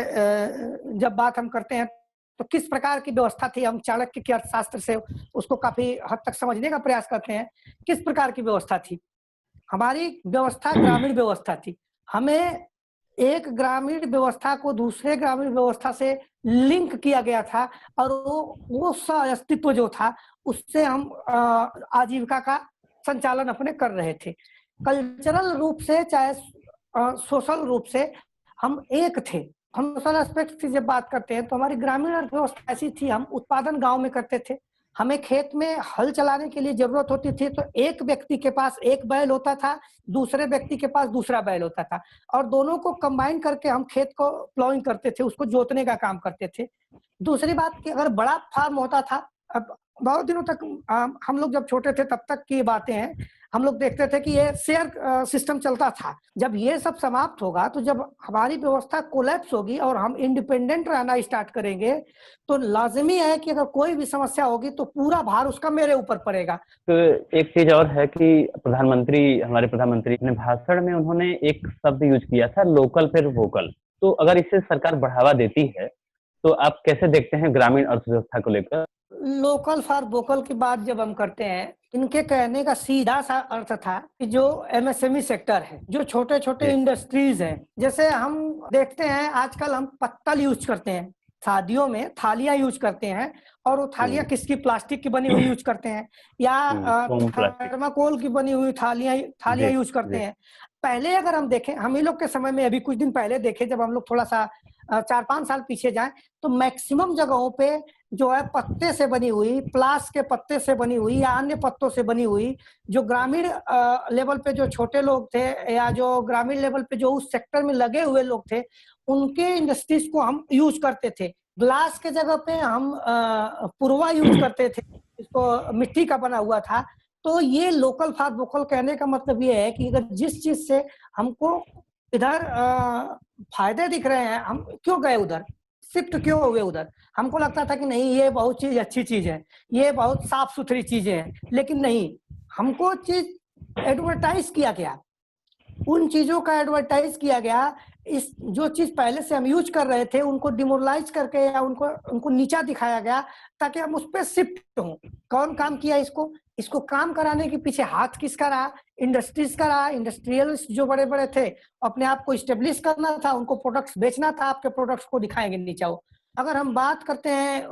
जब बात हम करते हैं तो किस प्रकार की व्यवस्था थी, हम चाणक्य के अर्थशास्त्र से उसको काफी हद तक समझने का प्रयास करते हैं। किस प्रकार की व्यवस्था थी हमारी? व्यवस्था ग्रामीण व्यवस्था थी। हमें एक ग्रामीण व्यवस्था को दूसरे ग्रामीण व्यवस्था से लिंक किया गया था, और वो अस्तित्व जो था उससे हम आजीविका का संचालन अपने कर रहे थे। कल्चरल रूप से चाहे सोशल रूप से हम एक थे। हम सोशल एस्पेक्ट की जब बात करते हैं तो हमारी ग्रामीण अर्थव्यवस्था ऐसी थी, हम उत्पादन गांव में करते थे। हमें खेत में हल चलाने के लिए जरूरत होती थी, तो एक व्यक्ति के पास एक बैल होता था, दूसरे व्यक्ति के पास दूसरा बैल होता था, और दोनों को कंबाइन करके हम खेत को प्लॉइंग करते थे, उसको जोतने का काम करते थे। दूसरी बात कि अगर बड़ा फार्म होता था, अब बहुत दिनों तक हम लोग जब छोटे थे तब तक की बातें हैं, हम लोग देखते थे कि ये शेयर सिस्टम चलता था। जब ये सब समाप्त होगा, तो जब हमारी व्यवस्था कोलैप्स होगी और हम इंडिपेंडेंट रहना स्टार्ट करेंगे, तो लाजमी है कि अगर कोई भी समस्या होगी तो पूरा भार उसका मेरे ऊपर पड़ेगा। तो एक चीज और है कि हमारे प्रधानमंत्री अपने भाषण में उन्होंने एक शब्द यूज किया था, लोकल फिर वोकल। तो अगर इसे सरकार बढ़ावा देती है तो आप कैसे देखते हैं ग्रामीण अर्थव्यवस्था को लेकर? लोकल फॉर वोकल की बात जब हम करते हैं, इनके कहने का सीधा सा अर्थ था कि जो एमएसएमई सेक्टर है, जो छोटे छोटे इंडस्ट्रीज हैं, जैसे हम देखते हैं आजकल हम पत्तल यूज करते हैं, शादियों में थालियां यूज करते हैं, और वो थालियां किसकी? प्लास्टिक की बनी हुई यूज करते हैं, या थर्माकोल की बनी हुई थालियां यूज करते हैं। पहले अगर हम देखें, हम ही लोग के समय में, अभी कुछ दिन पहले देखें, जब हम लोग थोड़ा सा 4-5 साल पीछे जाएं, तो मैक्सिमम जगहों पे जो है पत्ते से बनी हुई, प्लास के पत्ते से बनी हुई या अन्य पत्तों से बनी हुई, जो ग्रामीण लेवल पे जो छोटे लोग थे, या जो ग्रामीण लेवल पे जो उस सेक्टर में लगे हुए लोग थे, उनके इंडस्ट्रीज को हम यूज करते थे। ग्लास के जगह पे हम पुरवा यूज करते थे, इसको मिट्टी का बना हुआ था। तो ये लोकल फॉर वोकल कहने का मतलब ये है कि अगर जिस चीज से हमको इधर फायदे दिख रहे हैं, हम क्यों गए उधर, शिफ्ट क्यों हुए उधर? हमको लगता था कि नहीं, ये बहुत चीज अच्छी चीज है, ये बहुत साफ सुथरी चीजें हैं, लेकिन नहीं, हमको चीज एडवर्टाइज किया गया, उन चीजों का एडवर्टाइज किया गया। इस जो चीज पहले से हम यूज कर रहे थे उनको डिमोरलाइज करके या उनको नीचा दिखाया गया, ताकि हम उस पर शिफ्ट हों। कौन काम किया इसको काम कराने के पीछे हाथ किसका रहा? इंडस्ट्रीज का रहा। इंडस्ट्रियलिस्ट जो बड़े बड़े थे, अपने आप को स्टेब्लिश करना था, उनको प्रोडक्ट्स बेचना था, आपके प्रोडक्ट्स को दिखाएंगे नीचा। अगर हम बात करते हैं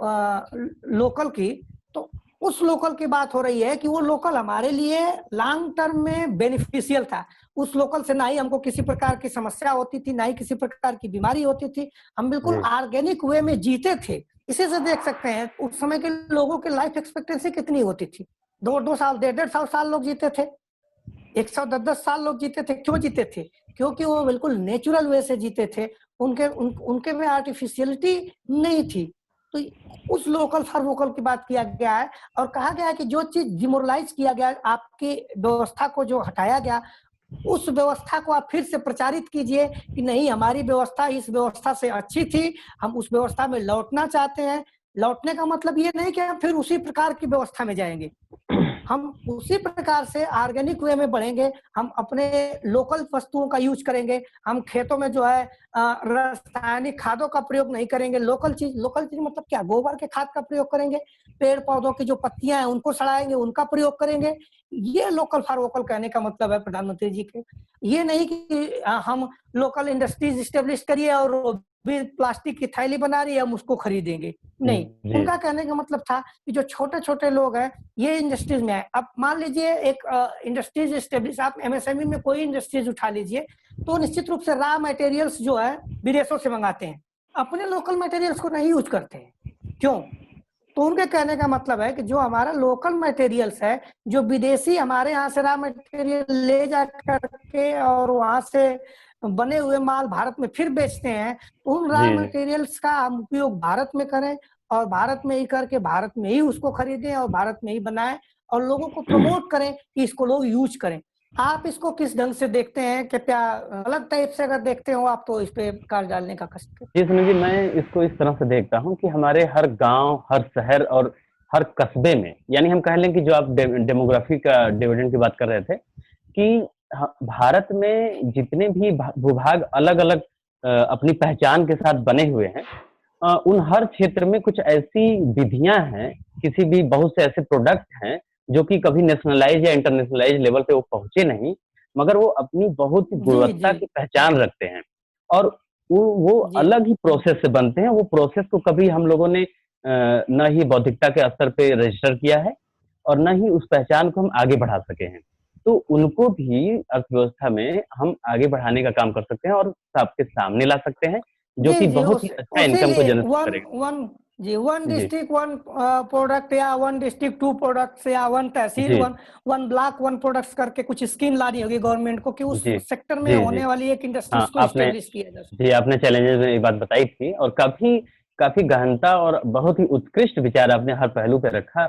लोकल की, तो उस लोकल की बात हो रही है कि वो लोकल हमारे लिए लॉन्ग टर्म में बेनिफिशियल था। उस लोकल से ना ही हमको किसी प्रकार की समस्या होती थी, ना ही किसी प्रकार की बीमारी होती थी। हम बिल्कुल जी ऑर्गेनिक वे में जीते थे। इसी से देख सकते हैं उस समय के लोगों की लाइफ एक्सपेक्टेंसी कितनी होती थी। 2-2 साल, 1.5 साल लोग जीते थे। 110 साल लोग जीते थे। क्यों जीते थे? क्योंकि वो बिल्कुल नेचुरल वे से जीते थे। उनके में आर्टिफिशियलिटी नहीं थी। तो उस लोकल फॉर वोकल की बात किया गया है और कहा गया है कि जो चीज डिमोरलाइज किया गया, आपकी व्यवस्था को जो हटाया गया, उस व्यवस्था को आप फिर से प्रचारित कीजिए कि नहीं, हमारी व्यवस्था इस व्यवस्था से अच्छी थी, हम उस व्यवस्था में लौटना चाहते हैं। लौटने का मतलब ये नहीं कि हम फिर उसी प्रकार की व्यवस्था में जाएंगे। हम उसी प्रकार से ऑर्गेनिक वे में बढ़ेंगे। हम अपने लोकल वस्तुओं का यूज करेंगे। हम खेतों में जो है रासायनिक खादों का प्रयोग नहीं करेंगे। लोकल चीज मतलब क्या? गोबर के खाद का प्रयोग करेंगे। पेड़ पौधों की जो पत्तियां हैं उनको सड़ाएंगे, उनका प्रयोग करेंगे। ये लोकल फॉर वोकल कहने का मतलब है प्रधानमंत्री जी के। ये नहीं कि हम लोकल इंडस्ट्रीज स्टेब्लिश करिए और वो भी प्लास्टिक की थैली बना रही है, हम उसको खरीदेंगे। नहीं, जी उनका कहने का मतलब था कि जो छोटे छोटे लोग हैं ये इंडस्ट्रीज में है। अब मान लीजिए एक इंडस्ट्रीज स्टेब्लिश, आप एमएसएमई में कोई इंडस्ट्रीज उठा लीजिए, तो निश्चित रूप से रॉ मटेरियल्स जो है विदेशों से मंगाते हैं, अपने लोकल मटेरियल्स को नहीं यूज करते हैं। क्यों? तो उनके कहने का मतलब है कि जो हमारा लोकल मटेरियल्स है, जो विदेशी हमारे यहाँ से रॉ मटेरियल ले जा करके और वहां से बने हुए माल भारत में फिर बेचते हैं, उन रॉ जी मटेरियल्स का हम उपयोग भारत में करें और भारत में ही करके भारत में ही उसको खरीदें और भारत में ही बनाएं और लोगों को प्रमोट करें कि इसको लोग यूज करें। आप इसको किस ढंग से देखते हैं? कि क्या अलग टाइप से अगर देखते हो आप तो इस पे कार डालने का कष्ट करें। जी सुनील जी, मैं इसको इस तरह से देखता हूँ कि हमारे हर गांव, हर शहर और हर कस्बे में, यानी हम कह लें कि जो आप डेमोग्राफी का डिविडेंड की बात कर रहे थे, कि भारत में जितने भी भूभाग अलग अलग अपनी पहचान के साथ बने हुए हैं, उन हर क्षेत्र में कुछ ऐसी विधियां हैं, किसी भी बहुत से ऐसे प्रोडक्ट हैं जो कि कभी नेशनलाइज या इंटरनेशनलाइज लेवल पे वो पहुंचे नहीं, मगर वो अपनी बहुत ही जी गुणवत्ता जी की पहचान रखते हैं और वो जी अलग ही प्रोसेस से बनते हैं। वो प्रोसेस को कभी हम लोगों ने न ही बौद्धिकता के स्तर पे रजिस्टर किया है और न ही उस पहचान को हम आगे बढ़ा सके हैं। तो उनको भी अर्थव्यवस्था में हम आगे बढ़ाने का काम कर सकते हैं और आपके सामने ला सकते हैं, जो जी कि जी बहुत ही अच्छा उसी इनकम को लिए जनरेट वन करेगा। वन जी, वन जी, डिस्ट्रिक्ट वन प्रोडक्ट या वन डिस्ट्रिक्ट टू प्रोडक्ट्स या वन तहसील जी, one one block one products करके कुछ स्कीम लानी होगी गवर्नमेंट को कि उस जी, सेक्टर में जी, जी। होने वाली एक हाँ, इंडस्ट्रीज को आपने स्टेब्लिश किया जा सके। जी, आपने चैलेंजेस में ये बात बताई थी और काफ़ी काफ़ी गहनता और बहुत ही उत्कृष्ट विचार आपने हर पहलू पे रखा,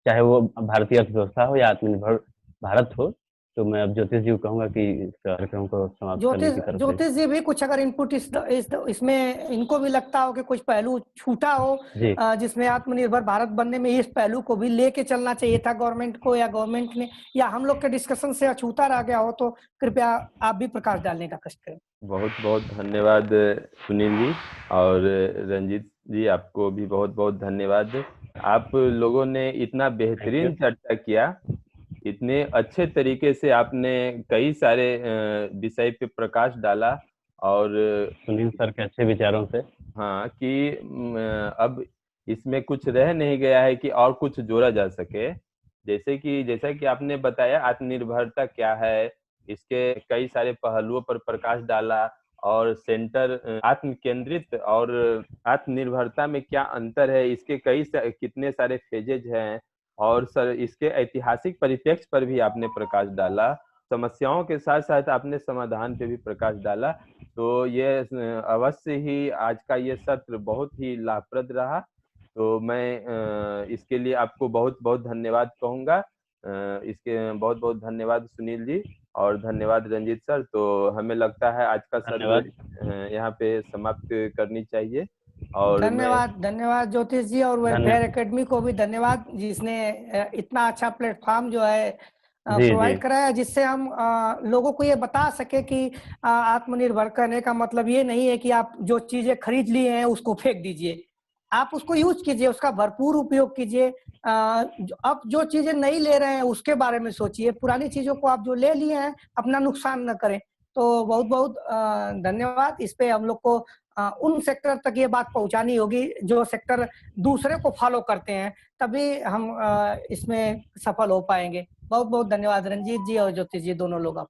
चाहे वो भारतीय अर्थव्यवस्था हो या आत्मनिर्भर भारत हो। तो मैं अब ज्योतिष जी को कहूँगा कि इस कार्यक्रम को समाप्त करने ज्योतिष की तरफ ले। ज्योतिष जी भी कुछ अगर इनपुट इसमें इनको भी लगता हो कि कुछ पहलू छूटा हो, जी। जिसमें आत्मनिर्भर भारत बनने में इस पहलू को भी लेके चलना चाहिए था गवर्नमेंट को, या गवर्नमेंट ने, या हम लोग के डिस्कशन से अछूता रह गया हो, तो कृपया आप भी प्रकाश डालने का कष्ट करें। बहुत बहुत धन्यवाद सुनील जी और रंजीत जी, आपको भी बहुत बहुत धन्यवाद। आप लोगों ने इतना थैंक यू। बेहतरीन चर्चा किया, इतने अच्छे तरीके से आपने कई सारे विषय पे प्रकाश डाला और सुनील सर के अच्छे विचारों से। हाँ कि अब इसमें कुछ रह नहीं गया है कि और कुछ जोड़ा जा सके। जैसा कि आपने बताया आत्मनिर्भरता क्या है, इसके कई सारे पहलुओं पर प्रकाश डाला और सेंटर आत्म केंद्रित और आत्मनिर्भरता में क्या अंतर है, इसके कितने सारे फेजेज हैं और सर इसके ऐतिहासिक परिप्रेक्ष्य पर भी आपने प्रकाश डाला। समस्याओं के साथ साथ आपने समाधान पे भी प्रकाश डाला। तो ये अवश्य ही आज का ये सत्र बहुत ही लाभप्रद रहा। तो मैं इसके लिए आपको बहुत बहुत धन्यवाद कहूँगा। इसके बहुत बहुत धन्यवाद सुनील जी और धन्यवाद रंजीत सर। तो हमें लगता है आज का सत्र धन्यवाद। यहाँ पे समाप्त करनी चाहिए और मैं धन्यवाद धन्यवाद ज्योतिष जी, और वेलफेयर धन्यवाद। एकेडमी को भी धन्यवाद, जिसने इतना अच्छा प्लेटफॉर्म जो है जी, जी। प्रोवाइड कराया, जिससे हम लोगों को ये बता सके कि आत्मनिर्भर करने का मतलब ये नहीं है कि आप जो चीजें खरीद लिए हैं उसको फेंक दीजिए। आप उसको यूज कीजिए, उसका भरपूर उपयोग कीजिए। अब जो चीजें नहीं ले रहे हैं उसके बारे में सोचिए। पुरानी चीजों को आप जो ले लिए हैं अपना नुकसान न करें। तो बहुत बहुत धन्यवाद। इस पे हम लोग को उन सेक्टर तक ये बात पहुंचानी होगी जो सेक्टर दूसरे को फॉलो करते हैं, तभी हम इसमें सफल हो पाएंगे। बहुत बहुत धन्यवाद रंजीत जी और ज्योतिष जी, दोनों लोग। आप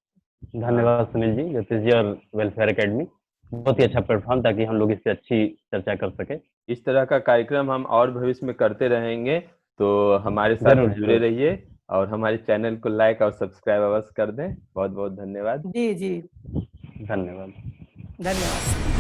धन्यवाद सुनील जी, ज्योतिष जी और वेलफेयर एकेडमी, बहुत ही अच्छा प्लेटफॉर्म ताकि हम लोग इस पे अच्छी चर्चा कर सके। इस तरह का कार्यक्रम हम और भविष्य में करते रहेंगे, तो हमारे साथ जरूर जुड़े जरूर। रहिए और हमारे चैनल को लाइक और सब्सक्राइब अवश्य कर दें। बहुत बहुत धन्यवाद। जी जी धन्यवाद। धन्यवाद।